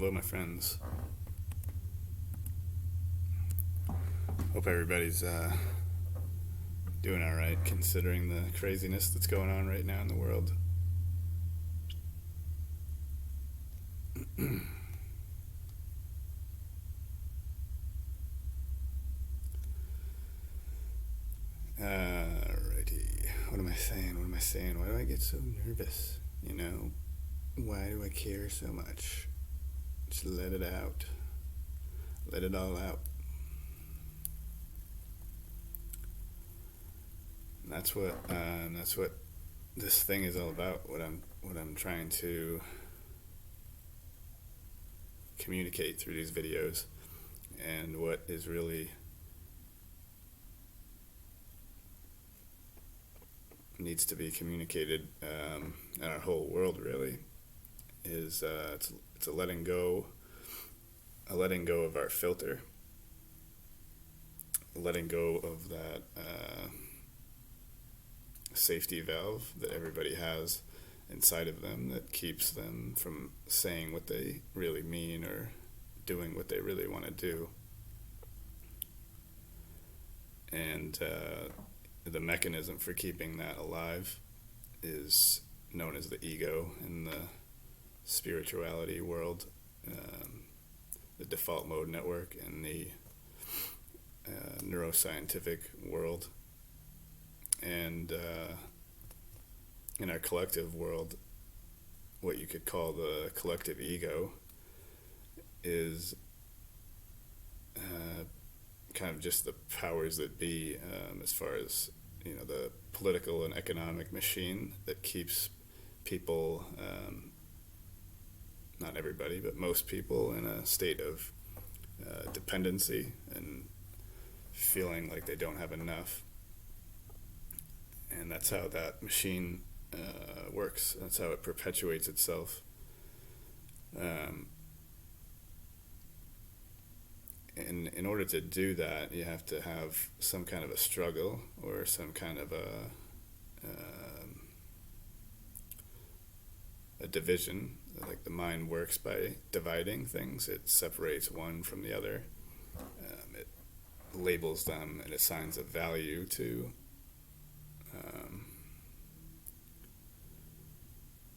Hello, my friends. Hope everybody's doing all right, considering the craziness that's going on right now in the world. Alrighty. What am I saying? What am I saying? Why do I get so nervous? Why do I care so much? Just let it out. Let it all out. That's what this thing is all about. What I'm trying to communicate through these videos, and what is really needs to be communicated in our whole world. Really, is it's a letting go of our filter, letting go of that safety valve that everybody has inside of them that keeps them from saying what they really mean or doing what they really want to do. And the mechanism for keeping that alive is known as the ego in the spirituality world, the default mode network in the neuroscientific world. And in our collective world, what you could call the collective ego is kind of just the powers that be, as far as the political and economic machine that keeps people, not everybody, but most people, in a state of dependency and feeling like they don't have enough. And that's how that machine works. That's how it perpetuates itself. And in order to do that, you have to have some kind of a struggle or some kind of a division. Like the mind works by dividing things. It separates one from the other. It labels them and assigns a value to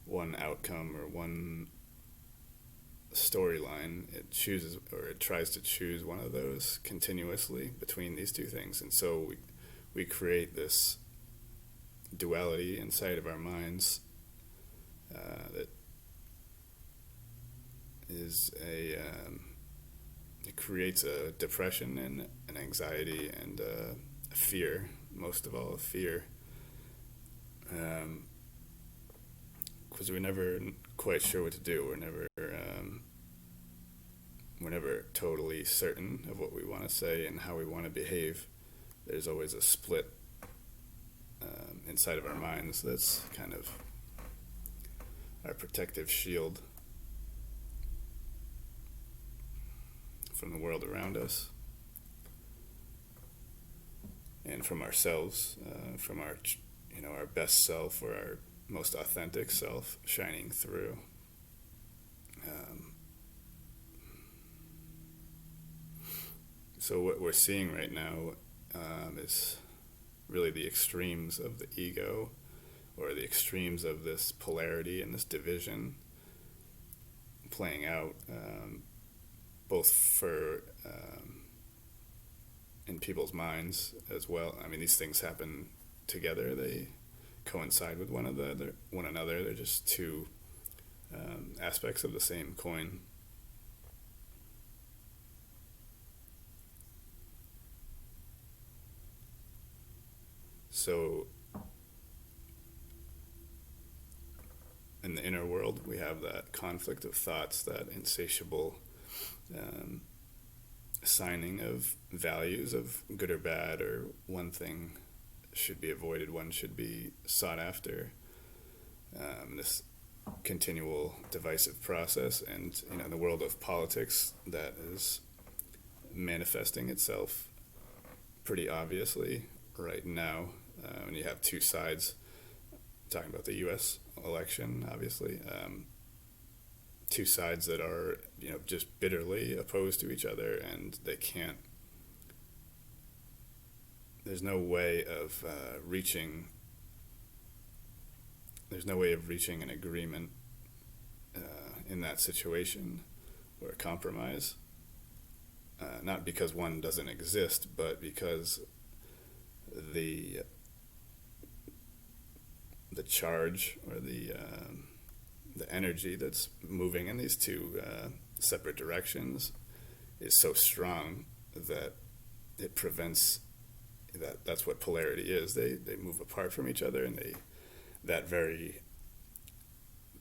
one outcome or one storyline. It chooses, or it tries to choose one of those continuously between these two things. And so we create this duality inside of our minds that is it creates a depression and an anxiety and a fear, most of all a fear, because we're never quite sure what to do. We're never totally certain of what we want to say and how we want to behave. There's always a split inside of our minds that's kind of our protective shield from the world around us and from ourselves, from our best self or our most authentic self shining through. So what we're seeing right now is really the extremes of the ego, or the extremes of this polarity and this division playing out, both for in people's minds as well. I mean, these things happen together. They coincide with one another. They're just two aspects of the same coin. So in the inner world, we have that conflict of thoughts, that insatiable assigning of values of good or bad, or one thing should be avoided, one should be sought after. This continual divisive process, and in the world of politics, that is manifesting itself pretty obviously right now. When you have two sides, talking about the U.S. election, obviously, two sides that are, just bitterly opposed to each other, and they can't. There's no way of reaching. There's no way of reaching an agreement in that situation, or a compromise. Not because one doesn't exist, but because the charge, or the energy that's moving in these two separate directions is so strong that it prevents that's what polarity is. They move apart from each other, and that very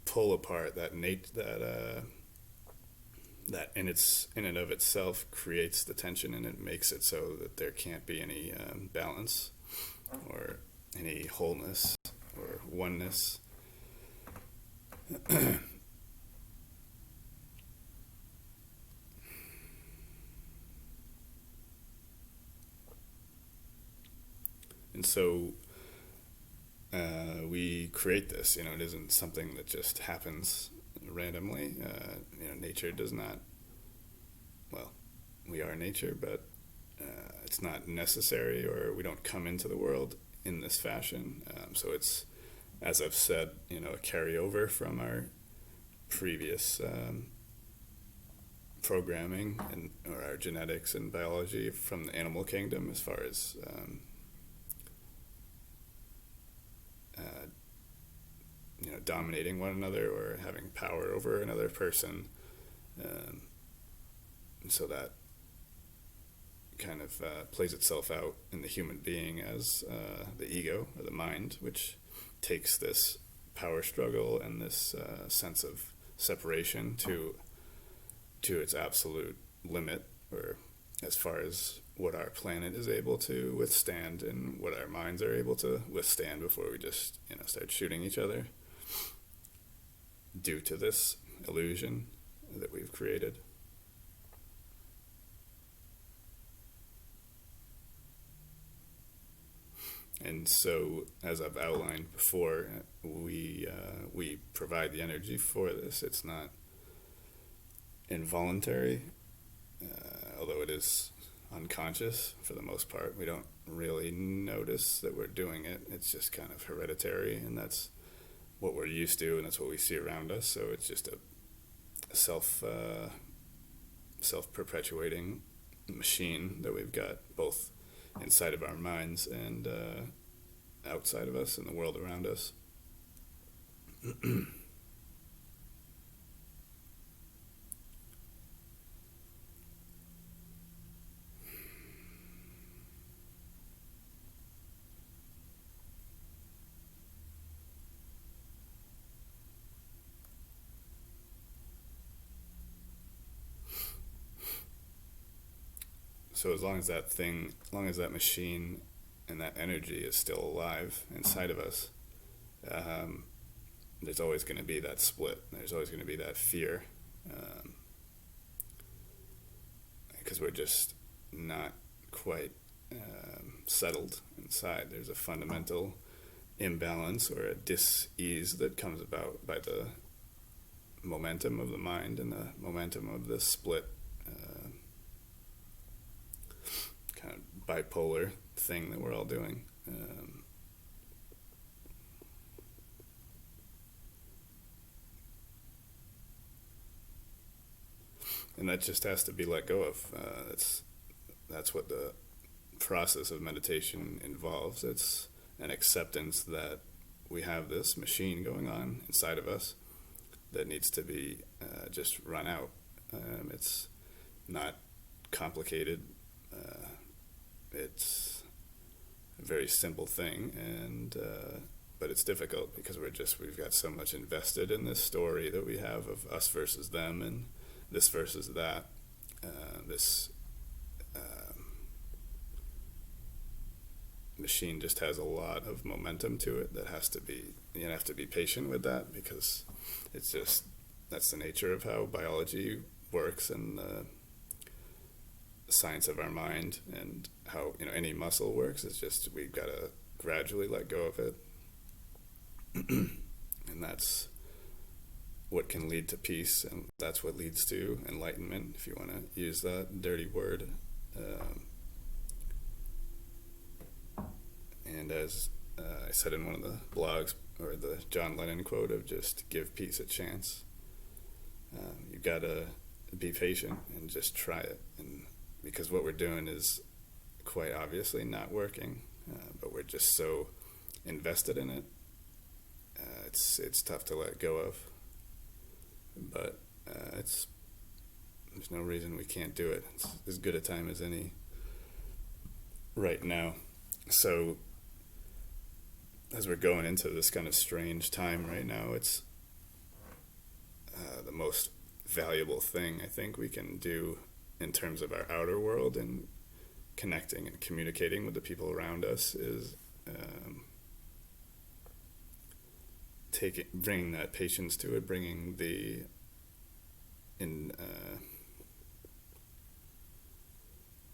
pull apart, that in and of itself creates the tension, and it makes it so that there can't be any balance or any wholeness or oneness. And so we create this. It isn't something that just happens randomly. Nature does not. Well, we are nature, but it's not necessary, or we don't come into the world in this fashion. So it's, as I've said, a carryover from our previous programming or our genetics and biology from the animal kingdom, as far as dominating one another or having power over another person. And so that kind of plays itself out in the human being as the ego, or the mind, which takes this power struggle and this sense of separation to its absolute limit, or as far as what our planet is able to withstand and what our minds are able to withstand before we just start shooting each other, due to this illusion that we've created. And so, as I've outlined before, we provide the energy for this. It's not involuntary, although it is unconscious for the most part. We don't really notice that we're doing it. It's just kind of hereditary, and that's what we're used to, and that's what we see around us. So it's just a self-perpetuating machine that we've got, both inside of our minds and outside of us in the world around us. So as long as that machine and that energy is still alive inside of us, there's always going to be that split. There's always going to be that fear, because we're just not quite settled inside. There's a fundamental imbalance or a dis-ease that comes about by the momentum of the mind and the momentum of the split kind of bipolar thing that we're all doing. And that just has to be let go of. That's what the process of meditation involves. It's an acceptance that we have this machine going on inside of us that needs to be just run out. It's not complicated. It's a very simple thing, and but it's difficult because we've got so much invested in this story that we have of us versus them and this versus that. This machine just has a lot of momentum to it that has to be, you have to be patient with that, because it's just, that's the nature of how biology works, and the science of our mind, and how any muscle works. It's just, we've got to gradually let go of it. And that's what can lead to peace, and that's what leads to enlightenment, if you want to use that dirty word. And as I said in one of the blogs, or the John Lennon quote of just give peace a chance. You gotta be patient and just try it, and because what we're doing is quite obviously not working, but we're just so invested in it. It's tough to let go of, but there's no reason we can't do it. It's as good a time as any right now. So as we're going into this kind of strange time right now, it's the most valuable thing I think we can do in terms of our outer world and connecting and communicating with the people around us is bringing that patience to it, bringing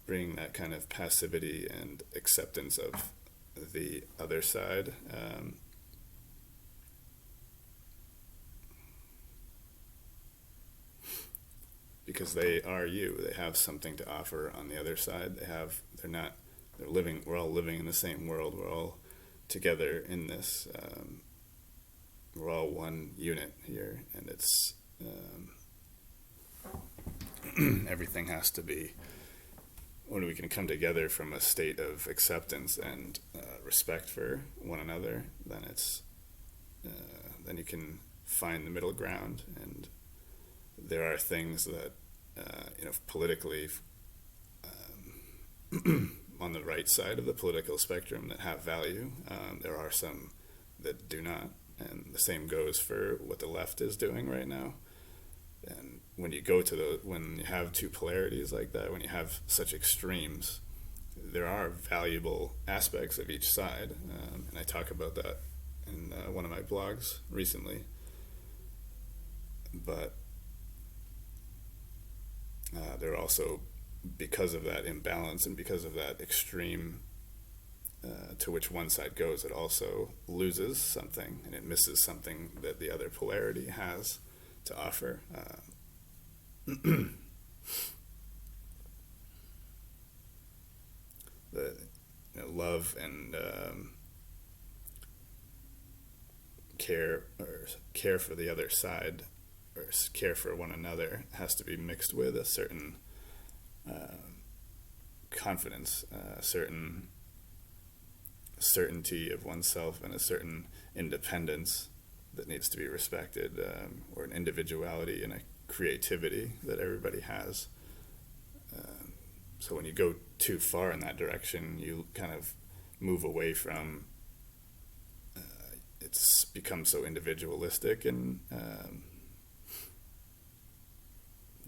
bringing that kind of passivity and acceptance of the other side. Because they are you. They have something to offer on the other side. We're all living in the same world. We're all together in this. We're all one unit here, and it's everything has to be, when we can come together from a state of acceptance and respect for one another, then then you can find the middle ground. And there are things that politically on the right side of the political spectrum that have value. There are some that do not, and the same goes for what the left is doing right now. And when you when you have two polarities like that, when you have such extremes, there are valuable aspects of each side, and I talk about that in one of my blogs recently. But there are also, because of that imbalance and because of that extreme to which one side goes, it also loses something, and it misses something that the other polarity has to offer. The love and care for the other side, or care for one another, has to be mixed with a certain confidence, a certain certainty of oneself, and a certain independence that needs to be respected, or an individuality and a creativity that everybody has. So when you go too far in that direction, you kind of move away from, it's become so individualistic, and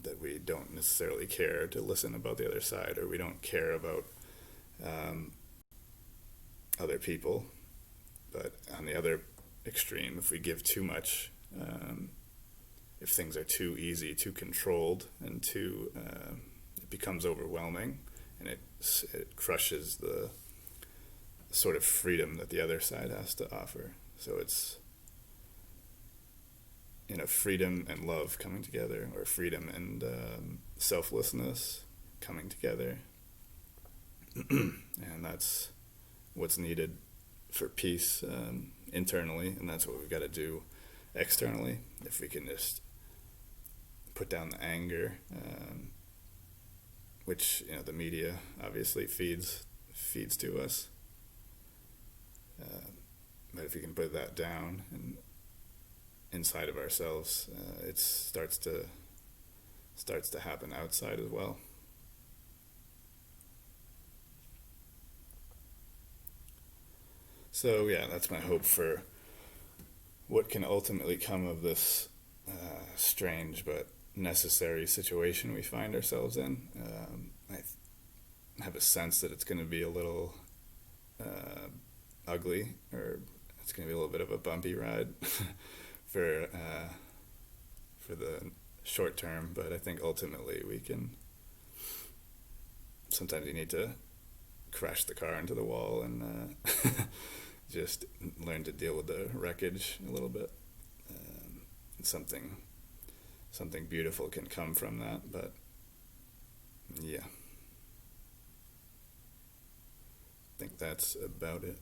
that we don't necessarily care to listen about the other side, or we don't care about other people. But on the other extreme, if we give too much, if things are too easy, too controlled, and it becomes overwhelming, and it crushes the sort of freedom that the other side has to offer. So it's freedom and love coming together, or freedom and selflessness coming together. And that's what's needed for peace internally, and that's what we've got to do externally. If we can just put down the anger, which the media obviously feeds to us, but if we can put that down and inside of ourselves, it starts to happen outside as well. So yeah, that's my hope for what can ultimately come of this strange but necessary situation we find ourselves in. I have a sense that it's going to be a little ugly, or it's going to be a little bit of a bumpy ride for the short term, but I think ultimately we can. Sometimes you need to crash the car into the wall and just learn to deal with the wreckage a little bit. something beautiful can come from that. But yeah, I think that's about it.